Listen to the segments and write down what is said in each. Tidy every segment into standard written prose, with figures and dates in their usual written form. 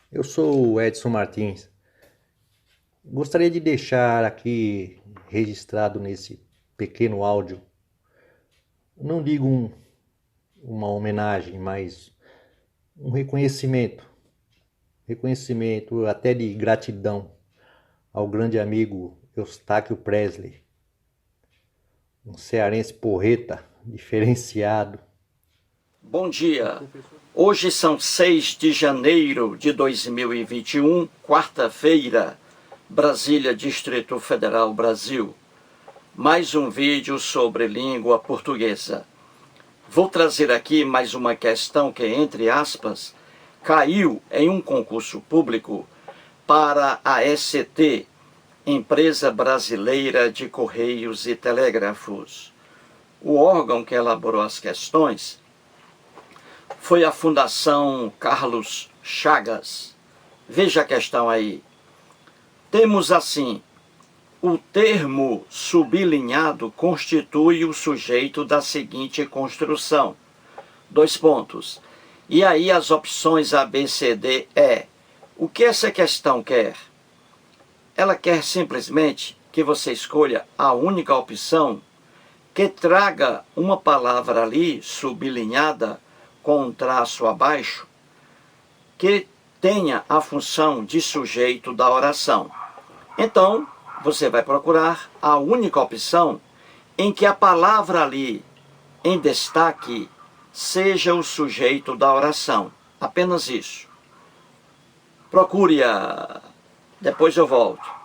Eu sou o Edson Martins. Gostaria de deixar aqui registrado nesse pequeno áudio, não digo uma homenagem, mas um reconhecimento até de gratidão ao grande amigo Eustáquio Presley, um cearense porreta, diferenciado. Bom dia. Hoje são 6 de janeiro de 2021, quarta-feira, Brasília, Distrito Federal, Brasil. Mais um vídeo sobre língua portuguesa. Vou trazer aqui mais uma questão que, entre aspas, caiu em um concurso público para a ECT, Empresa Brasileira de Correios e Telégrafos. O órgão que elaborou as questões foi a Fundação Carlos Chagas. Veja a questão aí. Temos assim: o termo sublinhado constitui o sujeito da seguinte construção. Dois pontos. E aí as opções A, B, C, D, E. O que essa questão quer? Ela quer simplesmente que você escolha a única opção que traga uma palavra ali sublinhada com um traço abaixo, que tenha a função de sujeito da oração. Então, você vai procurar a única opção em que a palavra ali em destaque seja o sujeito da oração. Apenas isso. Procure-a. Depois eu volto.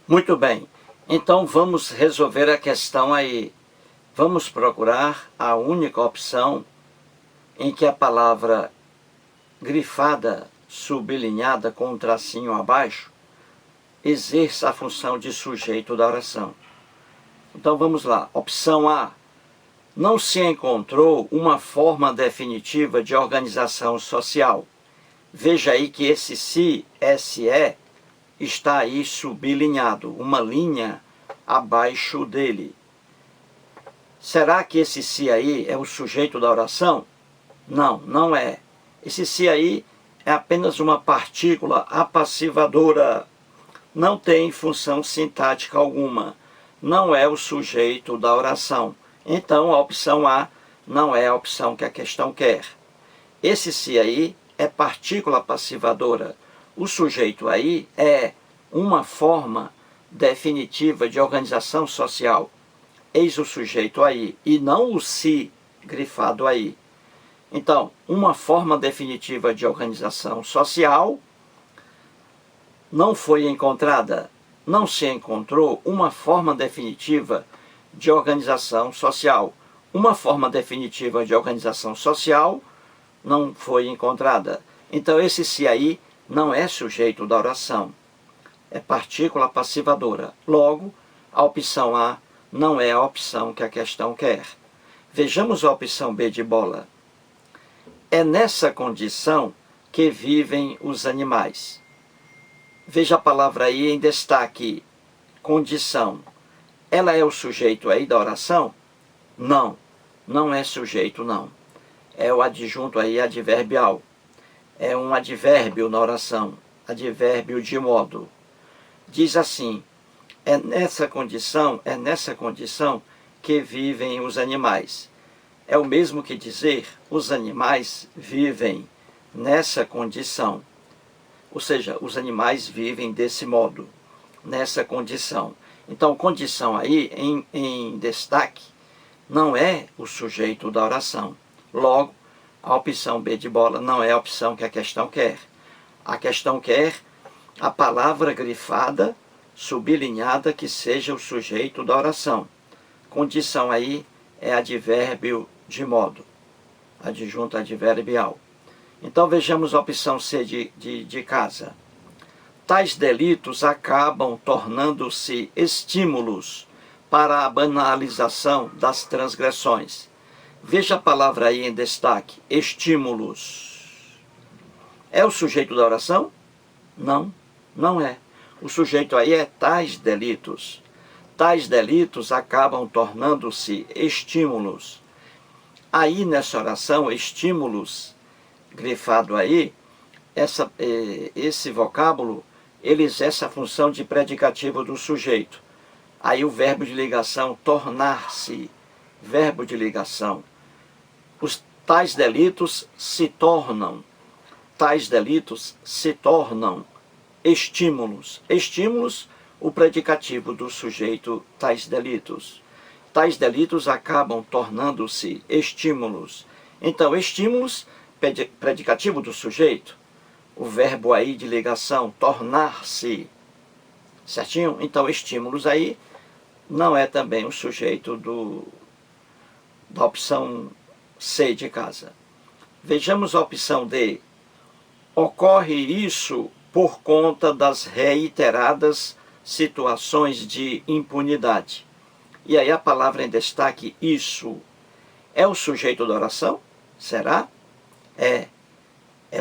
Muito bem. Então vamos resolver a questão aí. Vamos procurar a única opção em que a palavra grifada, sublinhada com um tracinho abaixo, exerça a função de sujeito da oração. Então vamos lá. Opção A. Não se encontrou uma forma definitiva de organização social. Veja aí que esse se, SE, está aí sublinhado, uma linha abaixo dele. Será que esse se aí é o sujeito da oração? Não, não é. Esse se aí é apenas uma partícula apassivadora, não tem função sintática alguma, não é o sujeito da oração. Então a opção A não é a opção que a questão quer. Esse se aí é partícula passivadora. O sujeito aí é uma forma definitiva de organização social. Eis o sujeito aí, e não o se grifado aí. Então, uma forma definitiva de organização social não foi encontrada. Não se encontrou uma forma definitiva de organização social. Uma forma definitiva de organização social não foi encontrada. Então, esse se aí não é sujeito da oração. É partícula passivadora. Logo, a opção A não é a opção que a questão quer. Vejamos a opção B de bola. É nessa condição que vivem os animais. Veja a palavra aí em destaque, condição. Ela é o sujeito aí da oração? Não, não é sujeito não. É o adjunto aí adverbial. É um advérbio na oração, advérbio de modo. Diz assim, é nessa condição que vivem os animais. É o mesmo que dizer, os animais vivem nessa condição. Ou seja, os animais vivem desse modo, nessa condição. Então, condição aí, em destaque, não é o sujeito da oração. Logo, a opção B de bola não é a opção que a questão quer. A questão quer a palavra grifada, sublinhada, que seja o sujeito da oração. Condição aí é advérbio de modo, adjunto adverbial. Então vejamos a opção C de casa. Tais delitos acabam tornando-se estímulos para a banalização das transgressões. Veja a palavra aí em destaque, estímulos. É o sujeito da oração? Não, não é. O sujeito aí é tais delitos. Tais delitos acabam tornando-se estímulos. Aí nessa oração, estímulos, grifado aí, esse vocábulo, ele exerce a função de predicativo do sujeito. Aí o verbo de ligação, tornar-se, verbo de ligação. Os tais delitos se tornam estímulos. Estímulos, o predicativo do sujeito, tais delitos. Tais delitos acabam tornando-se estímulos. Então, estímulos, predicativo do sujeito, o verbo aí de ligação, tornar-se, certinho? Então, estímulos aí não é também o sujeito da opção C de casa. Vejamos a opção D. Ocorre isso por conta das reiteradas situações de impunidade. E aí a palavra em destaque, isso, é o sujeito da oração? Será? É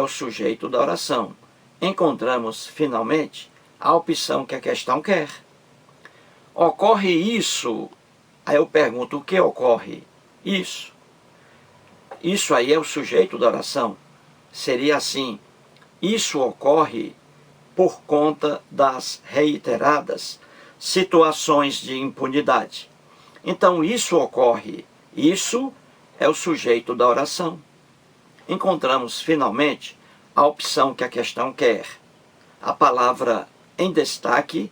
o sujeito da oração. Encontramos, finalmente, a opção que a questão quer. Ocorre isso, aí eu pergunto, o que ocorre? Isso. Isso aí é o sujeito da oração. Seria assim, isso ocorre por conta das reiteradas situações de impunidade. Então, isso ocorre. Isso é o sujeito da oração. Encontramos, finalmente, a opção que a questão quer. A palavra em destaque,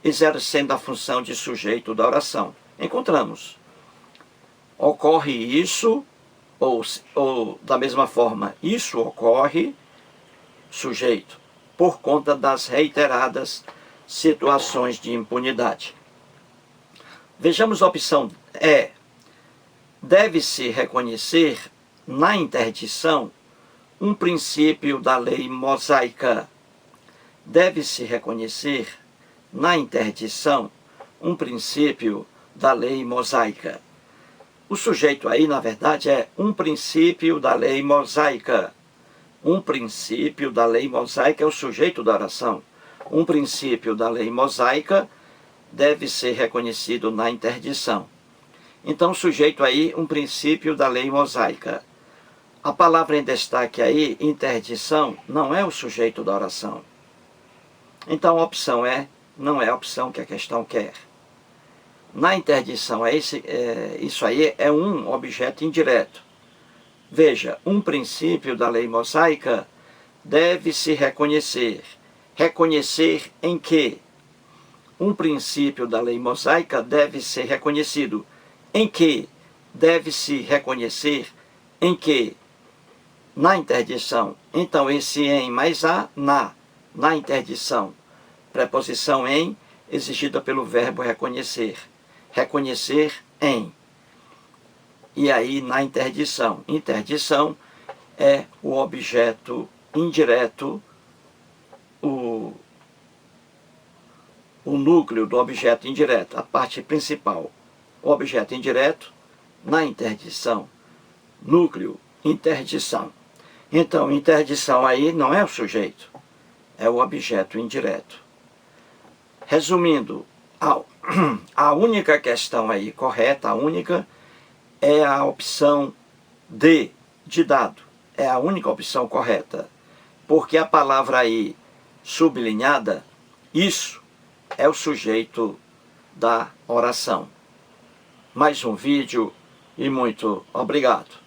exercendo a função de sujeito da oração. Encontramos. Ocorre isso, ou da mesma forma, isso ocorre, sujeito, por conta das reiteradas situações de impunidade. Vejamos a opção E. Deve-se reconhecer na interdição um princípio da lei mosaica. Deve-se reconhecer na interdição um princípio da lei mosaica. O sujeito aí, na verdade, é um princípio da lei mosaica. Um princípio da lei mosaica é o sujeito da oração. Um princípio da lei mosaica deve ser reconhecido na interdição. Então, o sujeito aí, um princípio da lei mosaica. A palavra em destaque aí, interdição, não é o sujeito da oração. Então a opção não é a opção que a questão quer. Na interdição, isso aí é um objeto indireto. Veja, um princípio da lei mosaica deve-se reconhecer. Reconhecer em quê? Um princípio da lei mosaica deve ser reconhecido. Em que? Deve-se reconhecer em que? Na interdição. Então, esse em mais a, na interdição. Preposição em, exigida pelo verbo reconhecer. Reconhecer em. E aí, na interdição. Interdição é o objeto indireto, o núcleo do objeto indireto, a parte principal. O objeto indireto, na interdição. Núcleo, interdição. Então, interdição aí não é o sujeito, é o objeto indireto. Resumindo, a única questão aí correta, a única, é a opção D, de dado. É a única opção correta. Porque a palavra aí, sublinhada, isso é o sujeito da oração. Mais um vídeo e muito obrigado.